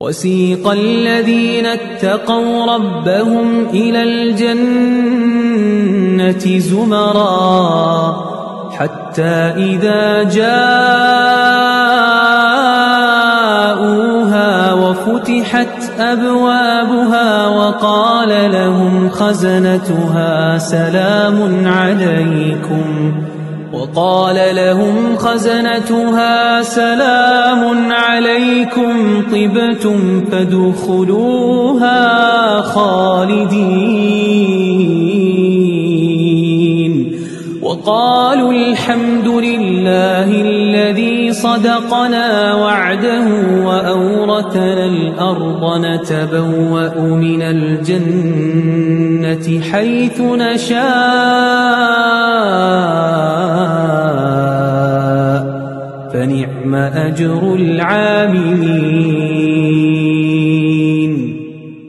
وسيق الذين اتقوا ربهم إلى الجنة زمرا حتى إذا جاءوها وفتحت أبوابها وقال لهم خزنتها سلام عليكم طبتم فادخلوها خالدين وقالوا الحمد لله الذي صدقنا وعده وأورثنا الأرض نتبوأ من الجنة حيث نشاء فنعم أجر العاملين.